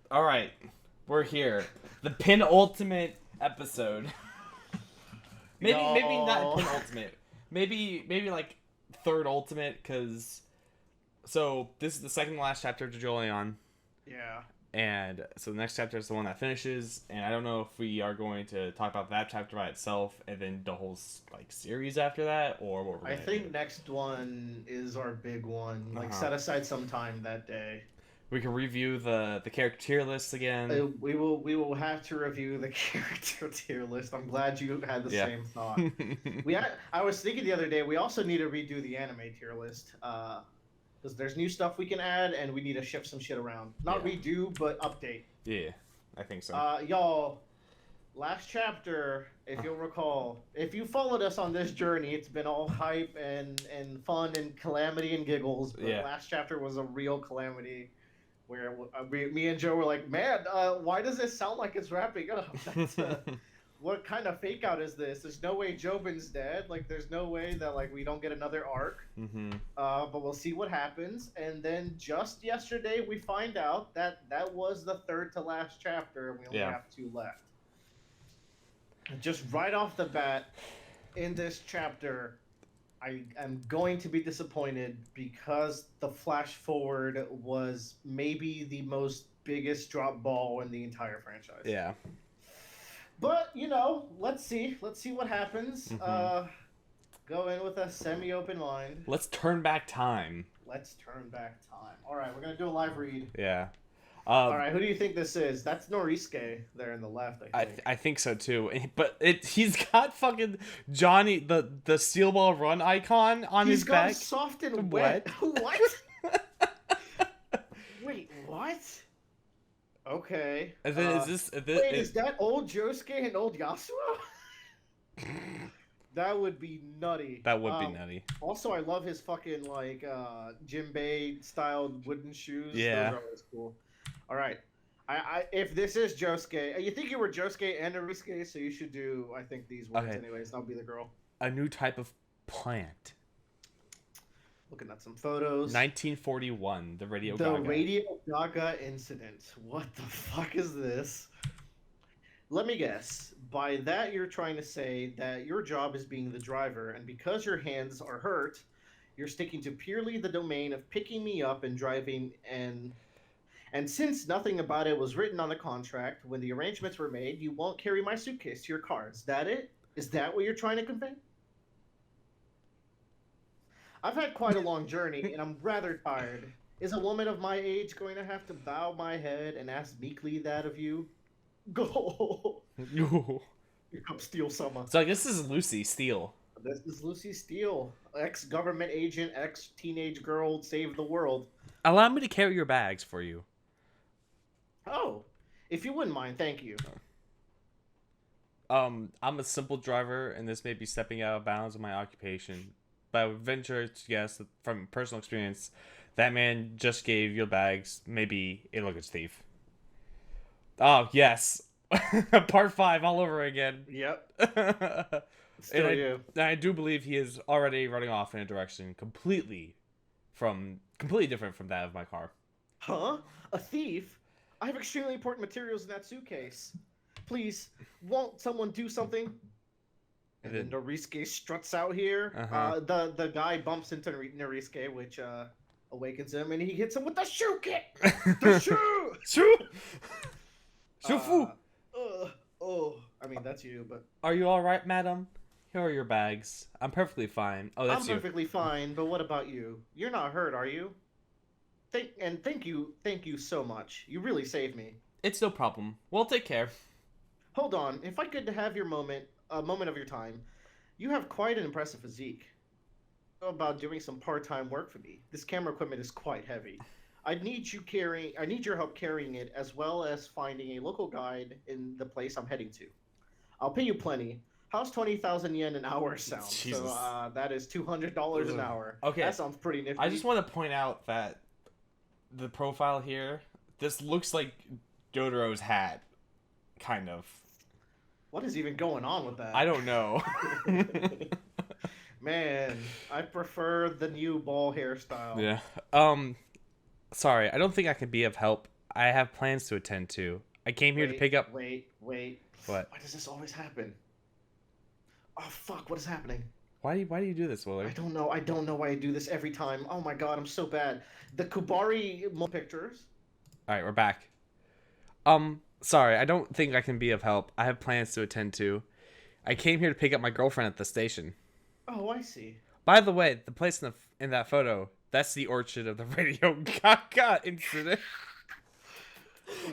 All right, we're here. The penultimate episode. Maybe not No. penultimate. Maybe like third ultimate because this is the second to last chapter of Jojolion, Yeah. and so the next chapter is the one that finishes. And I don't know if we are going to talk about that chapter by itself and then the whole like series after that, or what we're I gonna do. think next one is our big one. Like, Uh-huh. set aside some time that day. We can review the character tier lists again. We will have to review the character tier list. I'm glad you had the Yeah. same thought. I was thinking the other day we also need to redo the anime tier list. Because there's new stuff we can add and we need to shift some shit around. Not Yeah. redo, but update. Yeah, I think so. Y'all, last chapter, if you'll recall, if you followed us on this journey, it's been all hype and fun and calamity and giggles. But Yeah. last chapter was a real calamity, where me and Joe were like, "Man, why does it sound like it's wrapping up? That's, what kind of fake out is this? There's no way Jobin's dead. Like, there's no way that like we don't get another arc. Mm-hmm. But we'll see what happens. And then just yesterday, we find out that that was the third to last chapter, and we only have two left. Just right off the bat, in this chapter, I am going to be disappointed because the flash forward was maybe the most biggest drop ball in the entire franchise. Yeah. But let's see what happens. Mm-hmm. Go in with a semi-open mind. Let's turn back time. Let's turn back time. All right, we're gonna do a live read. Yeah. All right, who do you think this is? That's Norisuke there in the left, I think. I think so too. But he's got fucking Johnny the steel ball run icon on his back. He's got soft and wet. What? Wait, what? Okay. And then is that old Josuke and old Yasuo? That would be nutty. That would be nutty. Also, I love his fucking like Jinbei styled wooden shoes. Yeah. Those are always cool. All right. If this is Josuke, you think you were Josuke and Norisuke, so you should do I think these words anyways. That'll be the girl. A new type of plant. Looking at some photos. 1941, the Radio The Gaga. Radio Gaga incident. What the fuck is this? Let me guess. By that, you're trying to say that your job is being the driver, and because your hands are hurt, you're sticking to purely the domain of picking me up and driving. And since nothing about it was written on the contract when the arrangements were made, you won't carry my suitcase to your car. Is that it? Is that what you're trying to convey? I've had quite a long journey, and I'm rather tired. Is a woman of my age going to have to bow my head and ask meekly that of you? Go! Here comes Steel Summer. So I guess this is Lucy Steele. This is Lucy Steele, ex-government agent, ex-teenage girl, save the world. Allow me to carry your bags for you. Oh, if you wouldn't mind, thank you. I'm a simple driver, and this may be stepping out of bounds of my occupation. But I would venture to guess that from personal experience, that man just gave your bags maybe a luggage thief. Oh, yes. Part 5 all over again. Yep. Still you. I do believe he is already running off in a direction completely different from that of my car. Huh? A thief? I have extremely important materials in that suitcase. Please, won't someone do something? And then Norisuke struts out here. The guy bumps into Norisuke, which awakens him, and he hits him with the shoe kick. The shoe. Shoe. Shufu. I mean that's you, but are you all right, madam? Here are your bags. I'm perfectly fine. Oh, that's you. I'm perfectly fine, but what about you? You're not hurt, are you? Thank you so much. You really saved me. It's no problem. We'll take care. Hold on, if I could have a moment of your time. You have quite an impressive physique. How about doing some part-time work for me? This camera equipment is quite heavy. I need your help carrying it, as well as finding a local guide in the place I'm heading to. I'll pay you plenty. How's 20,000 yen an hour sound? Jesus. So that is $200 an hour. Okay. That sounds pretty nifty. I just want to point out that the profile here, this looks like Jotaro's hat, kind of. What is even going on with that? I don't know. Man, I prefer the new ball hairstyle. Yeah. Sorry, I don't think I can be of help. I have plans to attend to. I came here to pick up. Wait. What? Why does this always happen? Oh fuck! What is happening? Why do you do this, I Willard? don't know. I don't know why I do this every time. Oh my god, I'm so bad. The Kubari pictures. All right, we're back. Sorry, I don't think I can be of help. I have plans to attend to. I came here to pick up my girlfriend at the station. Oh, I see. By the way, the place in that photo, that's the orchard of the Radio Gaga incident.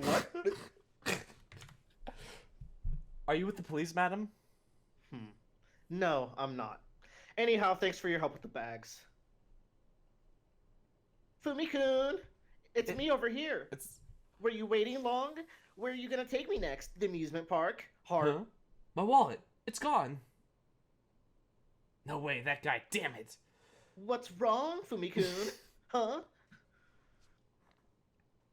What? Are you with the police, madam? No, I'm not. Anyhow, thanks for your help with the bags. Fumi-kun, it's me over here. It's Were you waiting long? Where are you gonna take me next? The amusement park? Heart? Huh? My wallet. It's gone. No way, that guy. Damn it. What's wrong, Fumi-kun? Huh?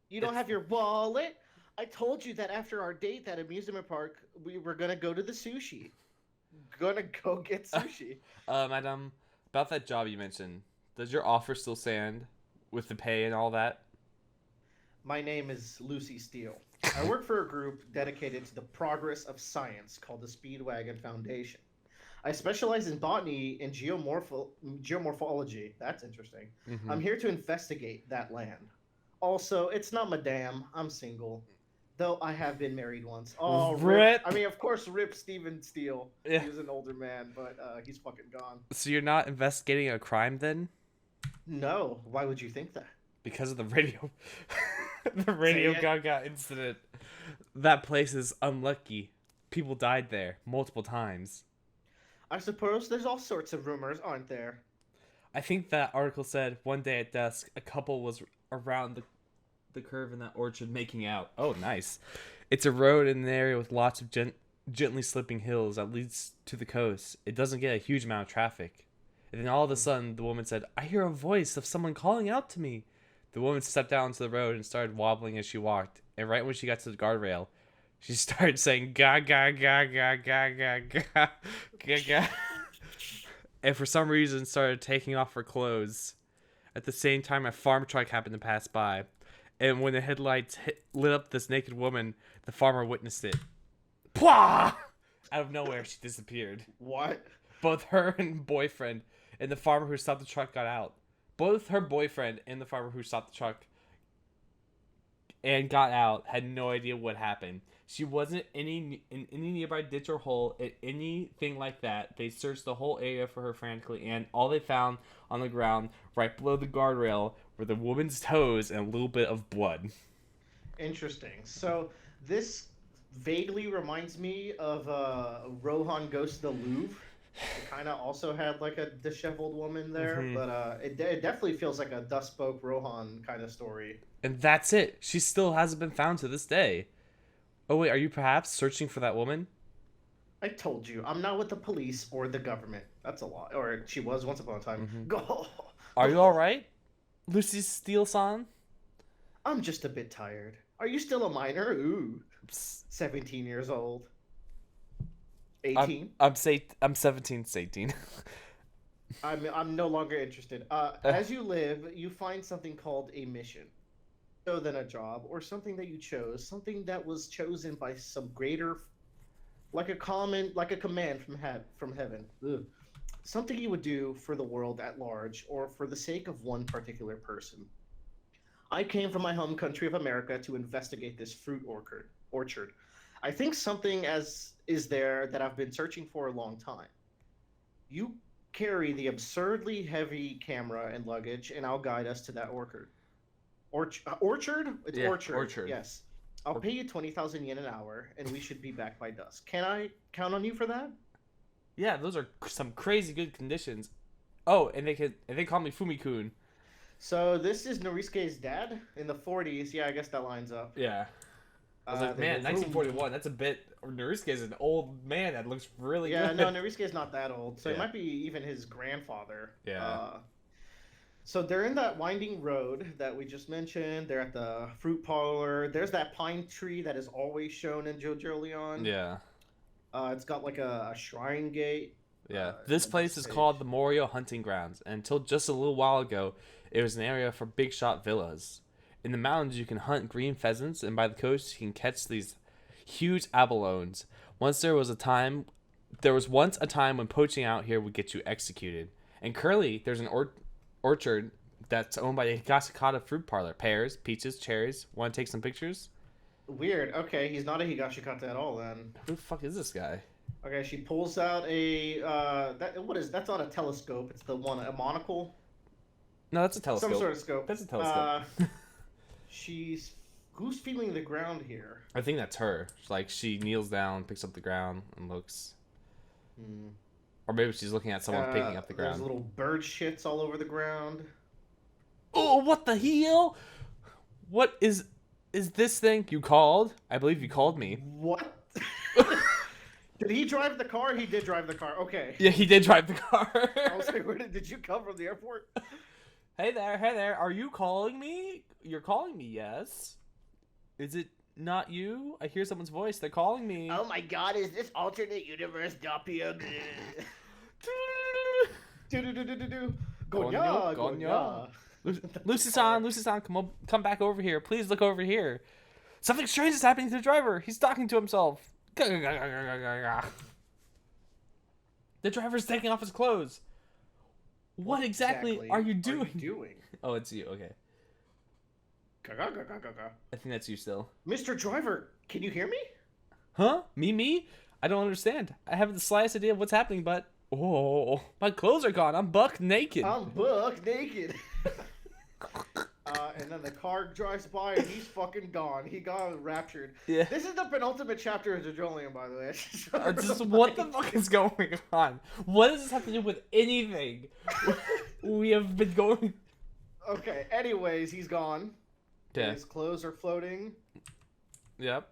You don't have your wallet? I told you that after our date at amusement park, we were gonna go to the sushi. Gonna go get sushi. Madam, about that job you mentioned, does your offer still stand with the pay and all that? My name is Lucy Steele. I work for a group dedicated to the progress of science called the Speedwagon Foundation. I specialize in botany and geomorphology. That's interesting. Mm-hmm. I'm here to investigate that land. Also, it's not Madame. I'm single. Though I have been married once. Oh, Rip. I mean, of course, Rip Steven Steele. Yeah. He was an older man, but he's fucking gone. So you're not investigating a crime then? No, why would you think that? Because of the radio, the Radio Gaga incident. That place is unlucky. People died there multiple times. I suppose there's all sorts of rumors, aren't there? I think that article said one day at dusk, a couple was around the curve in that orchard making out. Oh, nice. It's a road in an area with lots of gently slipping hills that leads to the coast. It doesn't get a huge amount of traffic. And then all of a sudden, the woman said, I hear a voice of someone calling out to me. The woman stepped out onto the road and started wobbling as she walked. And right when she got to the guardrail, she started saying, Gaga, Gaga, Gaga, Gaga, Gaga. And for some reason started taking off her clothes. At the same time, a farm truck happened to pass by. And when the headlights lit up this naked woman, the farmer witnessed it. Pwah! Out of nowhere, she disappeared. What? Both her and boyfriend and the farmer who stopped the truck got out. Both her boyfriend and the farmer who stopped the truck and got out had no idea what happened. She wasn't in any nearby ditch or hole, anything like that. They searched the whole area for her frantically, and all they found on the ground right below the guardrail were the woman's toes and a little bit of blood. Interesting. So this vaguely reminds me of Rohan Goes to the Louvre. It kind of also had like a disheveled woman there, but it definitely feels like a Dust Spoke Rohan kind of story. And that's it. She still hasn't been found to this day. Oh wait, are you perhaps searching for that woman? I told you, I'm not with the police or the government. That's a lot. Or she was once upon a time. Go. Are you alright? Lucy Steele-san? I'm just a bit tired. Are you still a minor? Ooh. 17 years old. 18? I'm 17 to 18. I'm no longer interested. As you live, you find something called a mission. So than a job, or something that you chose, something that was chosen by some greater, like a command from heaven. Ugh. Something you would do for the world at large, or for the sake of one particular person. I came from my home country of America to investigate this fruit orchard. I think something is there that I've been searching for a long time. You carry the absurdly heavy camera and luggage, and I'll guide us to that orchard. Orchard? It's Yeah, orchard. orchard. Yes. I'll pay you 20,000 yen an hour, and we should be back by dusk. Can I count on you for that? Yeah, those are some crazy good conditions. Oh, and they call me Fumi-kun. So this is Norisuke's dad in the 40s. Yeah, I guess that lines up. Yeah. I was like, man, 1941, that's a bit... Norisuke is an old man that looks really good. Yeah, no, Norisuke's not that old. So Yeah. it might be even his grandfather. Yeah. So they're in that winding road that we just mentioned. They're at the fruit parlor. There's that pine tree that is always shown in Jojolion. Yeah. It's got like a shrine gate. Yeah. This place is called the Morio hunting grounds. And until just a little while ago, it was an area for big shot villas. In the mountains, you can hunt green pheasants, and by the coast, you can catch these huge abalones. There was once a time when poaching out here would get you executed. And currently, there's an orchard that's owned by a Higashikata fruit parlor. Pears, peaches, cherries. Want to take some pictures? Weird. Okay, he's not a Higashikata at all then. Who the fuck is this guy? Okay, she pulls out that's not a telescope. It's the one a monocle. No, that's a telescope. Some sort of scope. That's a telescope. Who's feeling the ground here? I think that's her. Like she kneels down, picks up the ground, and looks. Or maybe she's looking at someone picking up the ground. There's little bird shits all over the ground. Oh, what the hell? What is this thing you called? I believe you called me. What? Did he drive the car? He did drive the car. Okay. Yeah, he did drive the car. I was like, did you come from the airport? Hey there. Are you calling me? You're calling me, yes. Is it not you? I hear someone's voice. They're calling me. Oh my god, is this alternate universe doppelganger? Gonya. Lucy-san, come back over here. Please look over here. Something strange is happening to the driver. He's talking to himself. The driver's taking off his clothes. What exactly are you doing? Oh, it's you. Okay. I think that's you still. Mr. Driver, can you hear me? Huh? Me? I don't understand. I haven't the slightest idea of what's happening, but... Oh, my clothes are gone. I'm buck naked. And then the car drives by and he's fucking gone. He got raptured. Yeah. This is the penultimate chapter of Jojolion, by the way. What the fuck is going on? What does this have to do with anything? We have been going... Okay, anyways, he's gone. Yeah. His clothes are floating. Yep.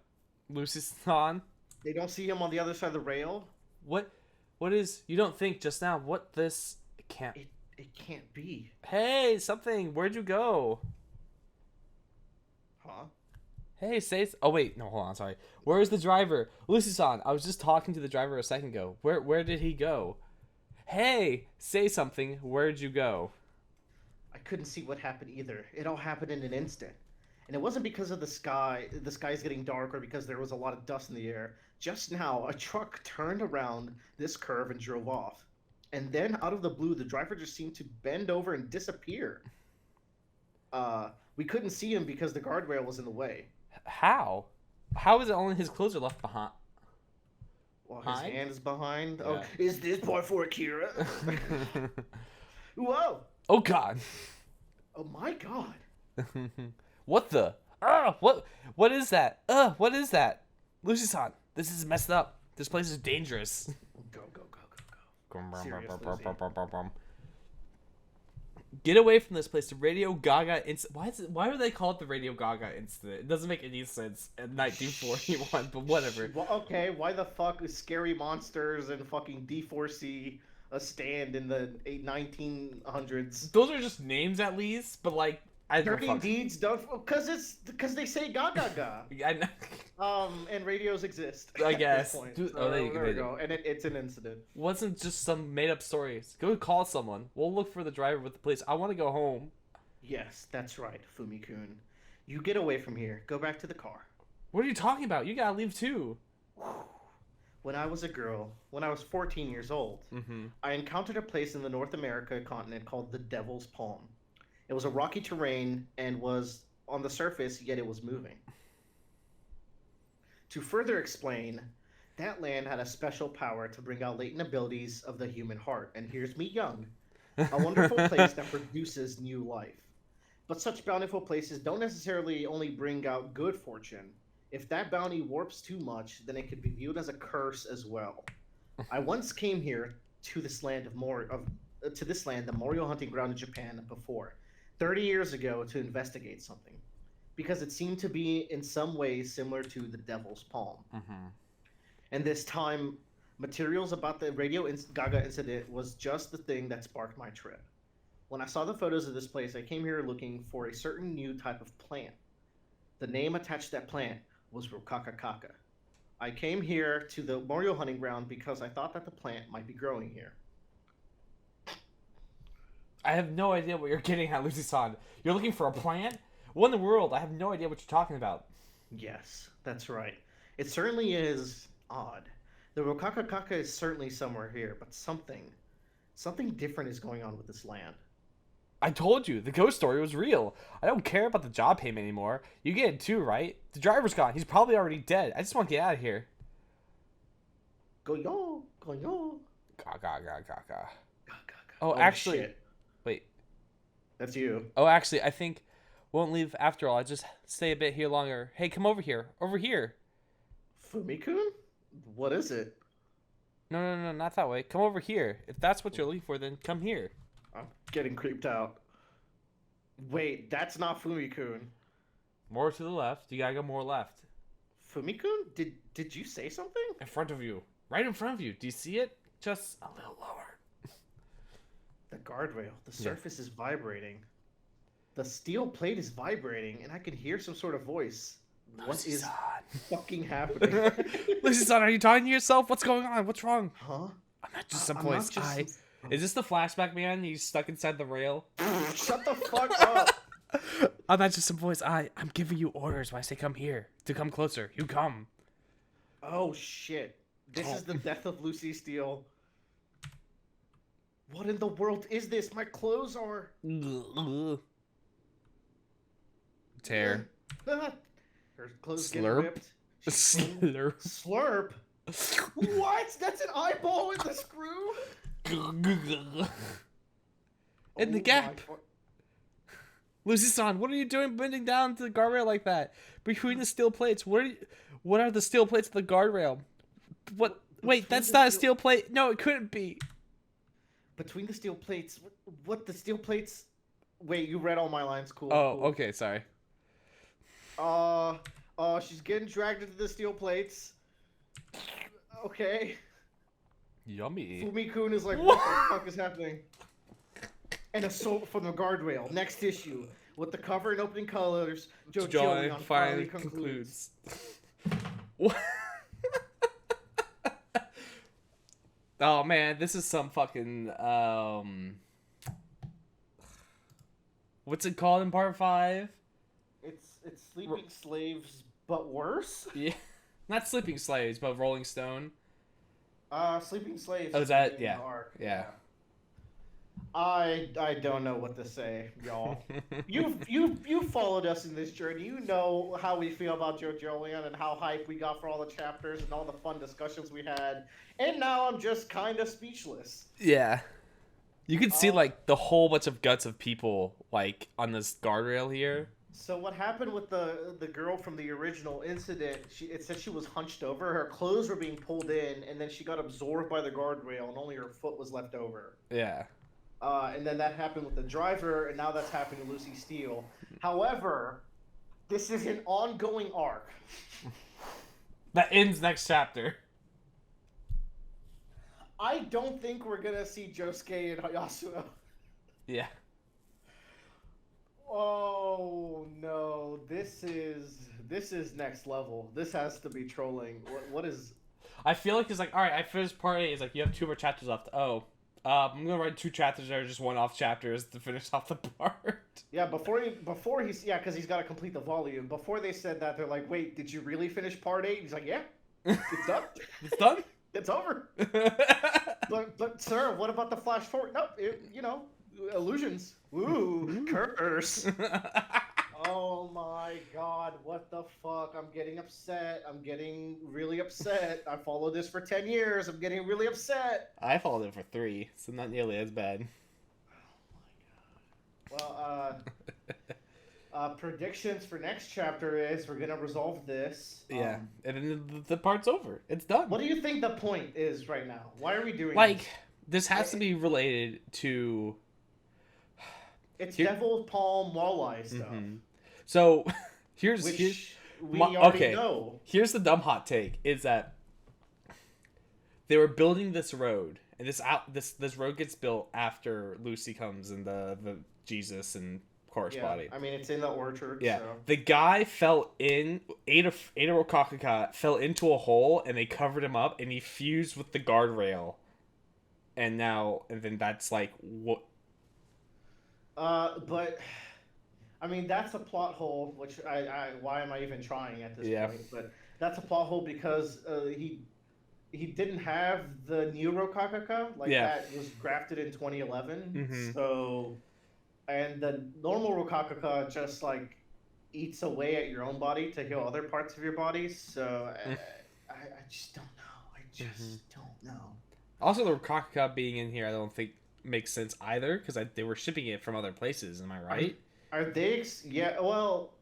Lucy's on. They don't see him on the other side of the rail. What is... You don't think just now, what this... It can't... It can't be. Hey, something. Where'd you go? Huh? Hey, oh, wait. No, hold on. Sorry. Where is the driver? Lucy-san, I was just talking to the driver a second ago. Where did he go? Hey, say something. Where'd you go? I couldn't see what happened either. It all happened in an instant. And it wasn't because of the sky's getting dark, or because there was a lot of dust in the air. Just now, a truck turned around this curve and drove off. And then, out of the blue, the driver just seemed to bend over and disappear. We couldn't see him because the guardrail was in the way. How? How is it only his clothes are left behind? Well, his hand is behind. Yeah. Oh, is this part for Akira? Whoa! Oh, God. Oh, my God. What the? What is that? What is that? Lucy-san, this is messed up. This place is dangerous. Go. Get away from this place. The Radio Gaga incident. Why would they call it the Radio Gaga incident? It doesn't make any sense in 1941, but whatever. Well, okay, why the fuck is Scary Monsters and fucking D4C a stand in the 1900s? Those are just names at least, but like Dirty Deeds don't, because they say Gaga. I know. And radios exist. I guess. There we go. And it's an incident. Wasn't just some made up stories. Go call someone. We'll look for the driver with the police. I want to go home. Yes, that's right, Fumi-kun. You get away from here. Go back to the car. What are you talking about? You gotta leave too. When I was a girl, when I was 14 years old, I encountered a place in the North America continent called the Devil's Palm. It was a rocky terrain and was on the surface, yet it was moving. To further explain, that land had a special power to bring out latent abilities of the human heart. And here's me young, a wonderful place that produces new life. But such bountiful places don't necessarily only bring out good fortune. If that bounty warps too much, then it could be viewed as a curse as well. I once came here to this land the Morio hunting ground in Japan before. 30 years ago to investigate something, because it seemed to be in some ways similar to the Devil's Palm. And this time, materials about the Radio Gaga incident was just the thing that sparked my trip. When I saw the photos of this place, I came here looking for a certain new type of plant. The name attached to that plant was Rokakakaka. I came here to the Morio hunting ground because I thought that the plant might be growing here. I have no idea what you're getting at, Lucy-san. You're looking for a plant? What in the world? I have no idea what you're talking about. Yes, that's right. It certainly is odd. The Rokakakaka is certainly somewhere here, but something different is going on with this land. I told you, the ghost story was real. I don't care about the job payment anymore. You get it too, right? The driver's gone. He's probably already dead. I just want to get out of here. Go yo. Gaga, gaga, gaga. Ga. Oh, Oh actually, shit, wait. that's you. Oh, actually, I think won't leave after all. I just stay a bit here longer. Hey, come over here. Over here. Fumikun? What is it? No, not that way. Come over here. If that's what you're looking for, then come here. I'm getting creeped out. Wait, that's not Fumikun. More to the left. You gotta go more left. Fumikun? Did you say something? In front of you. Right in front of you. Do you see it? Just a little lower. The guardrail. The surface is vibrating. The steel plate is vibrating, and I can hear some sort of voice. What is fucking happening? Lucy-san, are you talking to yourself? What's going on? What's wrong? Huh? I'm not just someplace. Is this the flashback man? He's stuck inside the rail. Shut the fuck up. I'm not just some voice. I'm giving you orders when I say come here. To come closer. You come. Oh shit. This is the death of Lucy Steele. What in the world is this? My clothes are... Tear. Her clothes getting Slurp. ripped. Slurp. Slurp? What? That's an eyeball in the screw? In the gap. Lucy-san, what are you doing bending down to the guardrail like that? Between the steel plates. What are the steel plates of the guardrail? What? Wait, that's not a steel plate. No, it couldn't be. Between the steel plates. What the steel plates? Wait, you read all my lines. Cool. Oh, cool. okay, sorry. She's getting dragged into the steel plates. Okay. Yummy. Fumikun is like, what the fuck is happening? And assault from the guardrail. Next issue. With the cover and opening colors, Jojolion finally concludes. What? Oh man, this is some fucking what's it called in part 5? It's Sleeping Slaves, but worse? Yeah. Not Sleeping Slaves, but Rolling Stone. Sleeping Slaves. Oh, is that? Yeah. Yeah. I don't know what to say, y'all. You've followed us in this journey. You know how we feel about Jojolion and how hype we got for all the chapters and all the fun discussions we had. And now I'm just kind of speechless. Yeah. You can see like the whole bunch of guts of people like on this guardrail here. So what happened with the girl from the original incident? It said she was hunched over. Her clothes were being pulled in, and then she got absorbed by the guardrail, and only her foot was left over. Yeah. And then that happened with the driver, and now that's happening to Lucy Steele. However, this is an ongoing arc. That ends next chapter. I don't think we're gonna see Josuke and Yasuo. Yeah. Oh no, this is next level. This has to be trolling. What is? I feel like it's like, all right, I finished part 8. It's like you have 2 more chapters left. Oh, I'm gonna write 2 chapters that are just one-off chapters to finish off the part. Yeah, before he's because he's got to complete the volume. Before they said that, they're like, wait, did you really finish part 8? He's like, yeah, it's done. It's done. It's over. but sir, what about the flash forward? Nope, illusions. Ooh, curse. Oh my god, what the fuck? I'm getting upset. I'm getting really upset. I followed this for 10 years. I'm getting really upset. I followed it for 3, so not nearly as bad. Oh my god. Well, predictions for next chapter is we're gonna resolve this. Yeah, and then the part's over. It's done. What do you think the point is right now? Why are we doing this has to be related to... It's Devil Palm Walleye stuff. Mm-hmm. So, here's we already know. Here's the dumb hot take: is that they were building this road, and this road gets built after Lucy comes and the Jesus and Chorus body. I mean, it's in the orchard. Yeah, so. the guy fell in. Ada Rokakaka fell into a hole, and they covered him up, and he fused with the guardrail, and then that's like what. But I mean, that's a plot hole, which why am I even trying at this Yeah. point? But that's a plot hole because he didn't have the new Rokakaka, like Yeah. that was grafted in 2011. Mm-hmm. So, and the normal Rokakaka just like eats away at your own body to heal other parts of your body. So I just don't know. I Mm-hmm. just don't know. Also, the Rokaka being in here, I don't think makes sense either because they were shipping it from other places. Am I Are right? are they? Yeah. Well,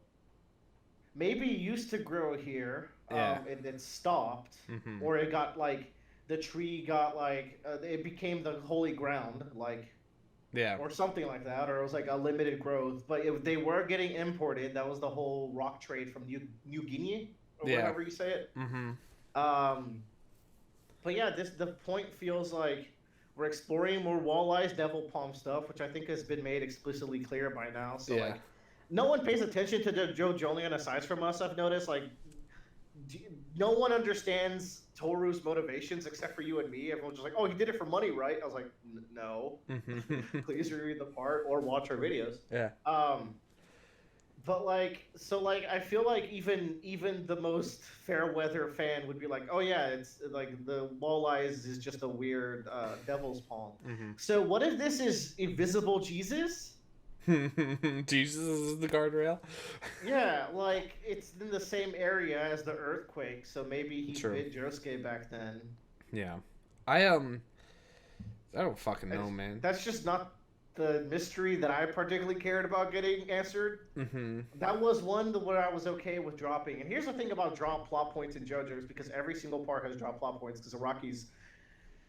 maybe it used to grow here, Yeah. and it stopped, Mm-hmm. or it got like the tree got like it became the holy ground, like Yeah. or something like that, or it was like a limited growth. But if they were getting imported, that was the whole rock trade from New Guinea or Yeah. whatever you say it. Mm-hmm. Um, but yeah, this the point feels like we're exploring more walleyes, devil palm stuff, which I think has been made explicitly clear by now. So Yeah. like, no one pays attention to the Jojolion aside from us. I've noticed like no one understands Toru's motivations except for you and me. Everyone's just like, "Oh, he did it for money, right?" I was like, "No, Mm-hmm. please reread the part or watch our videos." Yeah. Um, but like, so like, I feel like even the most fair weather fan would be like, "Oh yeah, it's like the walleyes is just a weird devil's palm." Mm-hmm. So what if this is invisible Jesus? Jesus is the guardrail. Yeah, like it's in the same area as the earthquake, so maybe he True. bit Josuke back then. Yeah. I I don't fucking know, It's, man. that's just not the mystery that I particularly cared about getting answered. Mm-hmm. That was one where I was okay with dropping. And here's the thing about drop plot points in JoJo's, because every single part has drop plot points. Because Araki's,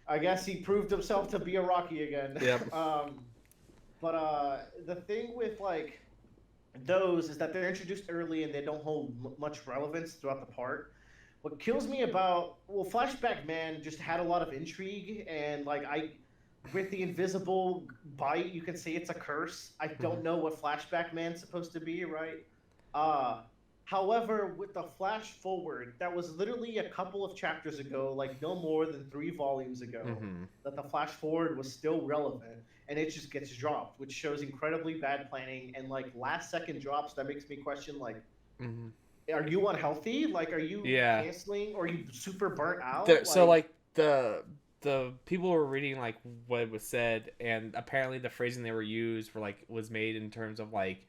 I guess he proved himself to be Araki again. Yep. But the thing with like those is that they're introduced early and they don't hold much relevance throughout the part. What kills me about Flashback Man just had a lot of intrigue and like I with the invisible bite, you can say it's a curse. I Mm-hmm. don't know what Flashback Man's supposed to be, right? Uh However, with the flash forward, that was literally a couple of chapters ago, like no more than 3 volumes ago, Mm-hmm. that the flash forward was still relevant, and it just gets dropped, which shows incredibly bad planning and like last second drops. That makes me question like, Mm-hmm. are you unhealthy? Like, are you Yeah. canceling? Or are you super burnt out? So Like, like the people were reading like what was said, and apparently the phrasing they were used were like was made in terms of like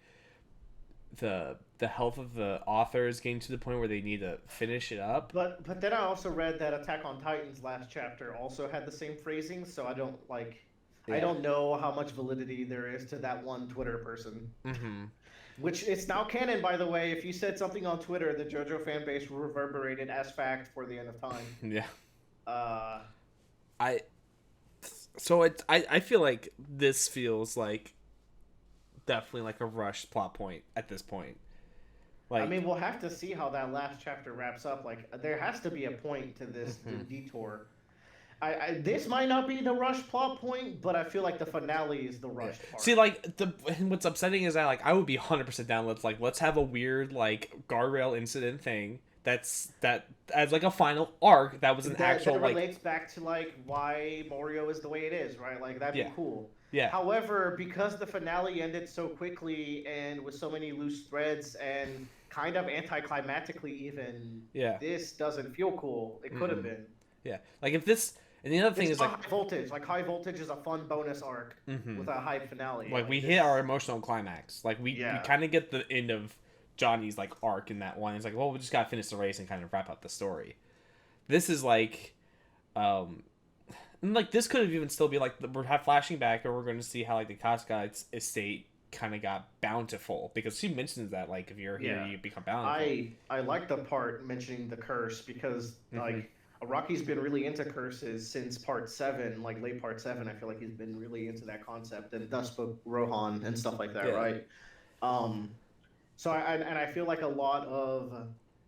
the health of the author is getting to the point where they need to finish it up. but then I also read that Attack on Titan's last chapter also had the same phrasing, so I don't like. I Yeah. don't know how much validity there is to that one Twitter person. Mm-hmm. Which it's now canon, by the way. If you said something on Twitter, the JoJo fan base reverberated as fact for the end of time. Yeah. Uh, I so I feel like this feels like definitely like a rushed plot point at this point. I Like mean, we'll have to see how that last chapter wraps up. Like, there has to be a point to this mhm. detour. This might not be the rush plot point, but I feel like the finale is the Yeah. rushed See, part. like what's upsetting is that like I would be 100% down. Let's have a weird like guardrail incident thing. That as like a final arc. That was an actual That like relates back to like why Morio is the way it is, right? Like that'd yeah be cool. yeah However, because the finale ended so quickly and with so many loose threads and kind of anticlimactically, even yeah this doesn't feel cool. It could have mm-mm. been. Yeah. Like if this and the other thing It's is not like high voltage. Like high voltage is a fun bonus arc mhm. with a hype finale. Like we Like hit our this, emotional climax. Like we yeah. kind of get the end of Johnny's like arc in that one. It's like, well, we just gotta finish the race and kind of wrap up the story. This is like, um, and like this could have even still be like we're flashing back, or we're going to see how like the Casca estate kind of got bountiful because she mentions that like if you're here, Yeah, you become bountiful. I like the part mentioning the curse because Mm-hmm. like Rocky's been really into curses since part 7, like late part 7. I feel like he's been really into that concept and thus spoke Rohan and stuff like that, Yeah. right? Um, so I feel like a lot of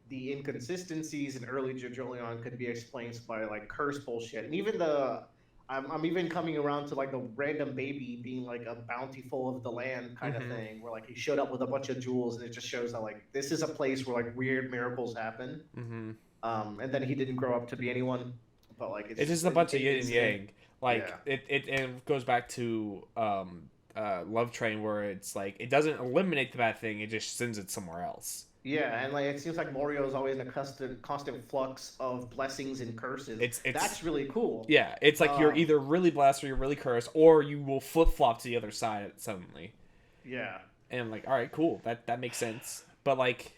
the inconsistencies in early Jojolion could be explained by like curse bullshit, and even the I'm even coming around to like the random baby being like a bountiful of the land kind of Mm-hmm. thing, where like he showed up with a bunch of jewels, and it just shows that like this is a place where like weird miracles happen. Mm-hmm. And then he didn't grow up to be anyone, but like It's just a bunch of yin and it's yang. Like yeah, it goes back to love train where it's like it doesn't eliminate the bad thing, it just sends it somewhere else. Yeah, and like it seems like Morio is always in a constant flux of blessings and curses. It's That's really cool. yeah, it's like you're Um, either really blessed or you're really cursed, or you will flip flop to the other side suddenly. yeah. And I'm like, all right, cool, that makes sense. But like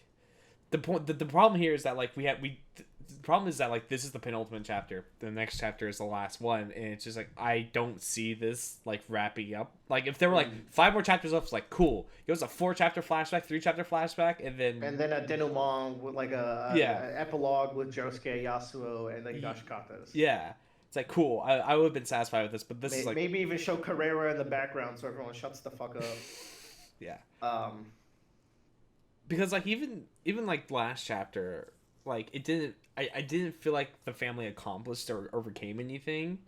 the problem here is that like the problem is that like this is the penultimate chapter. The next chapter is the last one, and it's just like I don't see this like wrapping up. Like if there were like 5 more chapters left, it's like cool. It was a 4 chapter flashback, 3 chapter flashback, and then A denouement with like yeah, a epilogue with Josuke, Yasuo, and like Higashikatas. yeah. It's like cool. I would have been satisfied with this, but this is like Maybe even show Carrera in the background so everyone shuts the fuck up. yeah. Um, Because like even like last chapter, like it didn't. I didn't feel like the family accomplished or overcame anything.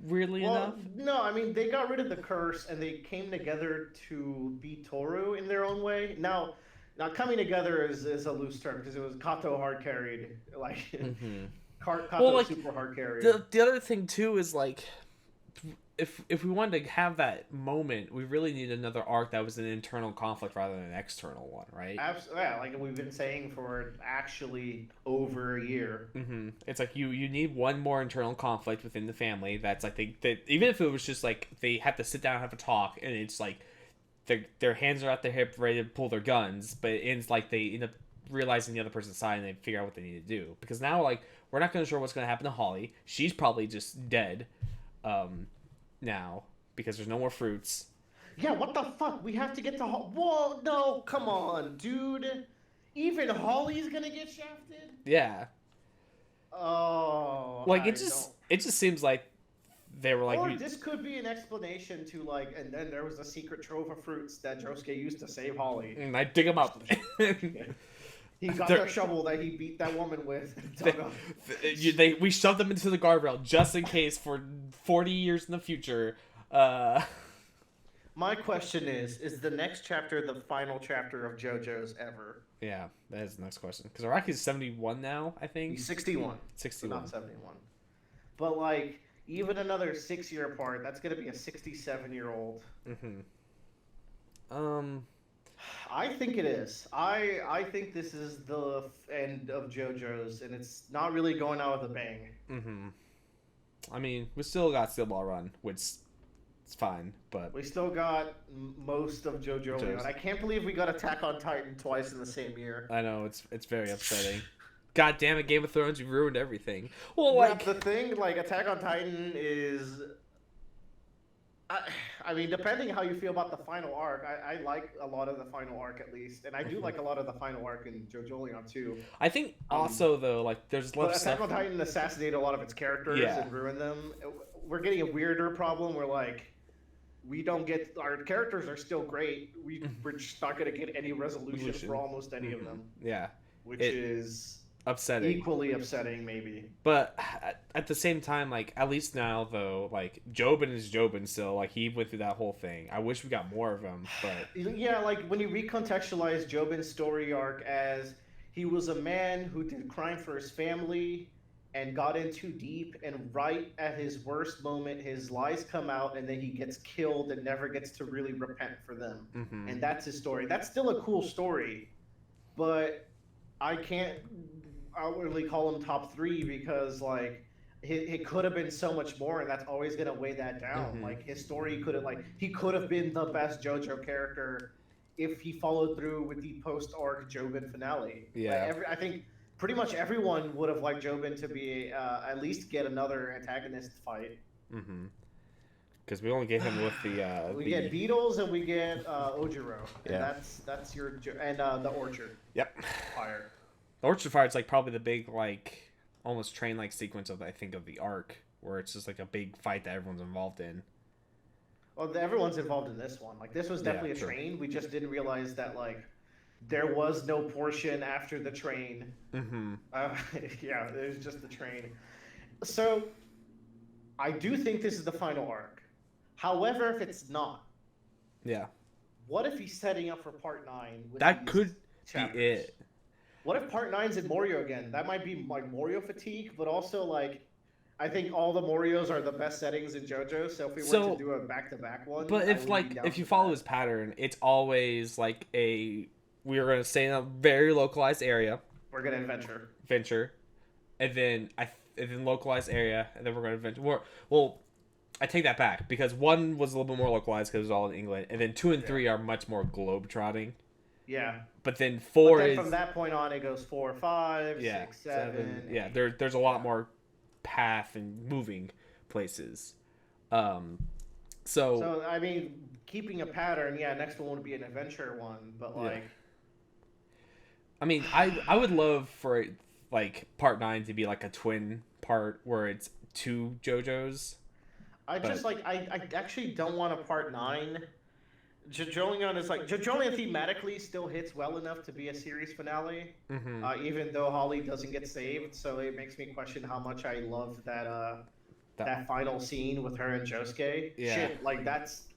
Weirdly enough. no, I mean they got rid of the curse and they came together to beat Toru in their own way. Now coming together is a loose term because it was Kato hard carried, like Mm-hmm. Kato Well, like super hard carried. the other thing too is like if we wanted to have that moment, we really need another arc that was an internal conflict rather than an external one, right? Absolutely, yeah, like we've been saying for actually over a year. Mm-hmm. It's like you need one more internal conflict within the family. That's like they even if it was just like they have to sit down and have a talk, and it's like their hands are at their hip, ready to pull their guns, but it ends like they end up realizing the other person's side and they figure out what they need to do. Because now like we're not going to sure what's going to happen to Holly. She's probably just dead. Now because there's no more fruits. Yeah, what the fuck? We have to get to Whoa, no, come on, dude. Even Holly's gonna get shafted? Yeah. Oh, Like it just seems like they were like or this could be an explanation to like, and then there was a secret trove of fruits that Josuke used to save Holly. and I dig them up. He got the shovel that he beat that woman with. We shoved them into the guardrail just in case for 40 years in the future. My question is the next chapter the final chapter of JoJo's ever? Yeah, that is the next question. Because Araki's 71 now, I think. He's 61. 61. So not 71. But like, even another 6 year apart, that's gonna be a 67-year-old. Mm-hmm. I think it is. I think this is the end of JoJo's, and it's not really going out with a bang. Mm-hmm. I mean, we still got Steel Ball Run, which is fine, but We still got most of Jojolion. I can't believe we got Attack on Titan twice in the same year. I know it's very upsetting. God damn it, Game of Thrones, you ruined everything. Well, Yeah, like the thing, like Attack on Titan is. I mean, depending how you feel about the final arc, I like a lot of the final arc at least, and I do like a lot of the final arc in Jojolion too. I think also though, like there's But left Attack stuff. on Titan assassinated a lot of its characters Yeah. and ruined them. We're getting a weirder problem where like we don't get our characters are still great. We're just not gonna get any resolution for almost any of them, Yeah, which It- is upsetting. equally upsetting maybe. But at the same time, like at least now though, like Jobin is Jobin still. Like he went through that whole thing. I wish we got more of him, but Yeah, like when you recontextualize Jobin's story arc as he was a man who did crime for his family and got in too deep, and right at his worst moment, his lies come out, and then he gets killed and never gets to really repent for them. Mhm. And that's his story. That's still a cool story, but I can't outwardly call him top 3 because like it could have been so much more, and that's always gonna weigh that down. Mhm. Like his story could have he could have been the best JoJo character if he followed through with the post arc Jobin finale. Yeah. Like, I think pretty much everyone would have liked Jobin to be at least get another antagonist fight. Because we only get him with the We get Beatles and we get Ojiro, and Yeah. that's your and the Orchard Yep. fire. The Orchard Fire is like probably the big like almost train like sequence of I think of the arc where it's just like a big fight that everyone's involved in. Well, everyone's involved in this one. Like this was definitely a true. train. We just didn't realize that like there was no portion after the train. Mm-hmm. Yeah, it was just the train. So I do think this is the final arc. However, if it's not, Yeah. what if he's setting up for part 9? With That these could chapters? be it. What if part 9's in Morio again? That might be like Morio fatigue, but also like I think all the Morios are the best settings in JoJo. So if we were to So, do a back-to-back one, but I if would be like down if you for follow that. his pattern, it's always like we are going to stay in a very localized area, We're gonna adventure. venture, and then and then localized area, and then we're going to venture. Well, I take that back because one was a little bit more localized because it was all in England, and then two and Yeah. three are much more globe trotting. Yeah. But then But four then from is that point on, it goes 4, 5, yeah 6, seven 7, yeah 8. there's a lot Yeah. more path and moving places. Um, so So I mean, keeping a pattern. Yeah. Next one would be an adventure one, but yeah, like, I mean I would love for like part 9 to be like a twin part where it's two JoJos, I but just like I actually don't want a part 9. Jojolion is like Jojolion thematically still hits well enough to be a series finale, mm-hmm, even though Holly doesn't get saved. So it makes me question how much I love that that that final scene with her and Josuke. yeah, Shit, like that's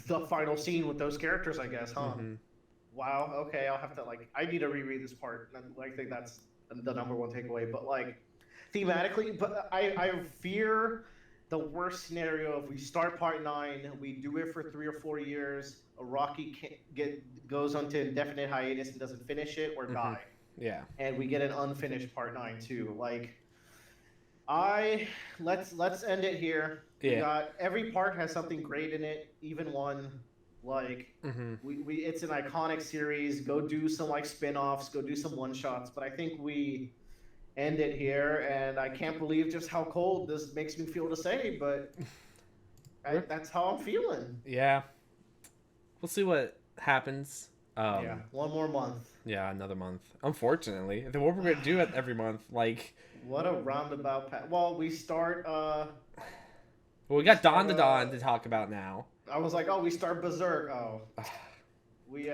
the final scene with those characters, I guess, huh? mm-hmm, Wow. Okay, I'll have to like I need to reread this part. And I think that's the number one takeaway. But like thematically, but I fear the worst scenario if we start part 9, we do it for 3 or 4 years, Rocky goes onto indefinite hiatus and doesn't finish it or mm-hmm, die, yeah, and we get an unfinished part 9 too. Like I let's end it here. We yeah, got every part has something great in it, even one. Like mm-hmm, we it's an iconic series. Go do some like spin-offs, go do some one-shots, but I think we end it here, and I can't believe just how cold this makes me feel to say, but that's how I'm feeling. yeah. We'll see what happens. Yeah, one more month. Yeah, another month. Unfortunately, then what we're gonna do it every month? Like, What a roundabout path. Well, we start. well, we got Dawn to Dawn to talk about now. I was like, oh, we start Berserk. Oh, we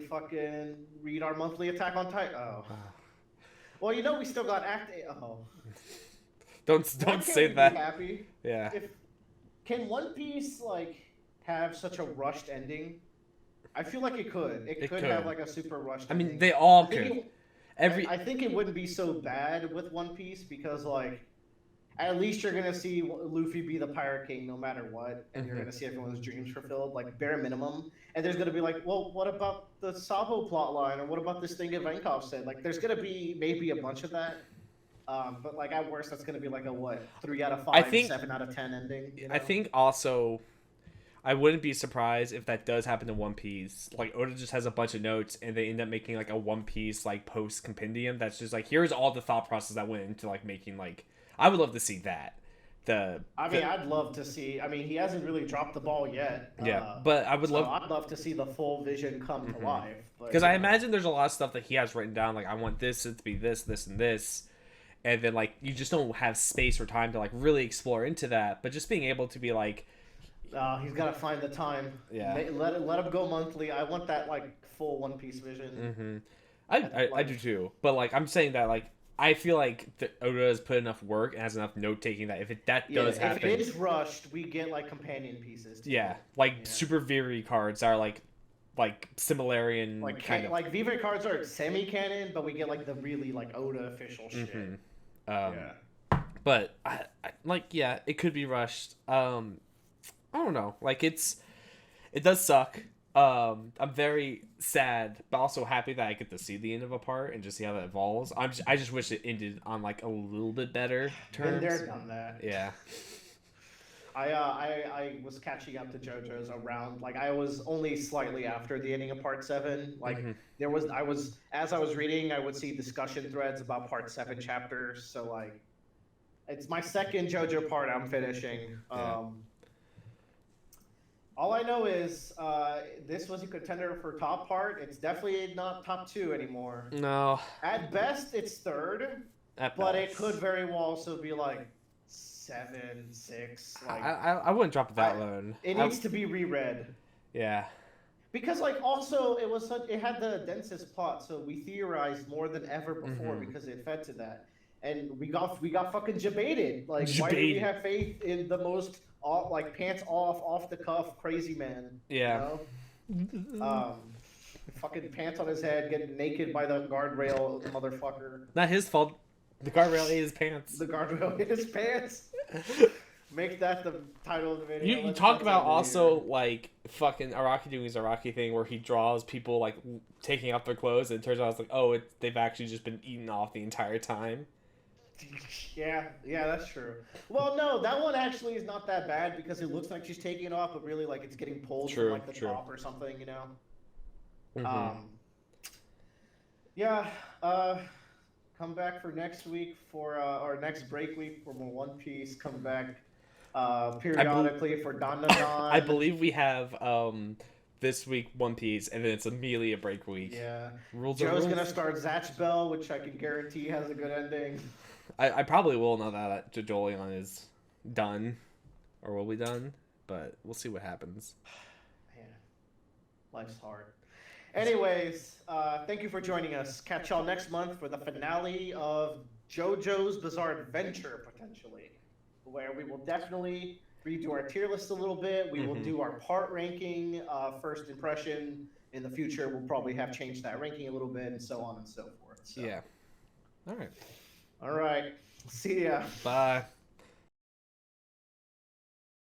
fucking read our monthly Attack on Titan. Oh, well, we still got Act 8. Oh, don't why can't say we that. Be happy. Yeah. If can One Piece like have such a rushed ending? I feel like it could. It could have like a super rushed. I mean, ending. they all I think could. I think it wouldn't be so bad with One Piece because like at least you're gonna see Luffy be the Pirate King no matter what, and you're gonna see everyone's dreams fulfilled, like bare minimum. And there's gonna be like, well, what about the Sabo plot line, or what about this thing Ivankov said? Like, there's gonna be maybe a bunch of that. But like at worst, that's gonna be like a what 3 out of 5, 7 out of 10 ending. I think also, I wouldn't be surprised if that does happen to One Piece. Like Oda just has a bunch of notes, and they end up making like a One Piece like post compendium that's just like here's all the thought process that went into like making like. I would love to see that. I'd love to see. I mean, he hasn't really dropped the ball yet. Yeah, but I would love. I'd love to see the full vision come to life. Because I imagine there's a lot of stuff that he has written down. Like I want this to be this, this, and this, and then like you just don't have space or time to like really explore into that. But just being able to be like, he's got to find the time. Yeah. Let him go monthly. I want that like full One Piece vision. Mm-hmm. I do too. But like I'm saying that like. I feel like Oda has put enough work and has enough note taking that if that does happen, if it is rushed, we get like companion pieces. Too. Yeah, like Super Vivi cards are like Similarian like kind of like Vivi cards are semi-canon, but we get like the really like Oda official shit. But I like it could be rushed. I don't know. Like it does suck. I'm very sad, but also happy that I get to see the end of a part and just see how that evolves. I just wish it ended on like a little bit better terms. Been there, done that. Yeah. I was catching up to JoJo's around like I was only slightly after the ending of Part 7. Like as I was reading, I would see discussion threads about Part 7 chapters. So like, it's my second JoJo part I'm finishing. All I know is this was a contender for top part. It's definitely not top 2 anymore. No. At best, it's third. But it could very well also be like 7, 6. Like I wouldn't drop it that low. It needs to be reread. Yeah. Because like also it had the densest plot, so we theorized more than ever before because it fed to that, and we got fucking debated. Like why do we have faith in the most like pants off the cuff crazy man? Yeah. You know? Fucking pants on his head, getting naked by the guardrail, motherfucker. Not his fault. The guardrail ate his pants. The guardrail in his pants. Make that the title of the video. You Let's talk about end it also here. like fucking Araki doing his Araki thing where he draws people like taking off their clothes and it turns out it's like, oh, they've actually just been eaten off the entire time. Yeah, that's true. Well, no, that one actually is not that bad because it looks like she's taking it off, but really like it's getting pulled from like the top or something, you know. Mm-hmm. Yeah. Come back for next week for our next break week for more One Piece. Come back periodically for Don Don Don. I believe we have this week One Piece and then it's immediately a break week. Yeah. Rules Joe's gonna start Zatch Bell, which I can guarantee has a good ending. I probably will know that Jojolion is done or will be done, but we'll see what happens. Man, life's hard. Anyways, thank you for joining us. Catch y'all next month for the finale of JoJo's Bizarre Adventure, potentially, where we will definitely redo our tier list a little bit. We will do our part ranking, first impression. In the future, we'll probably have changed that ranking a little bit, and so on and so forth. So. Yeah. All right. All right. See ya. Bye.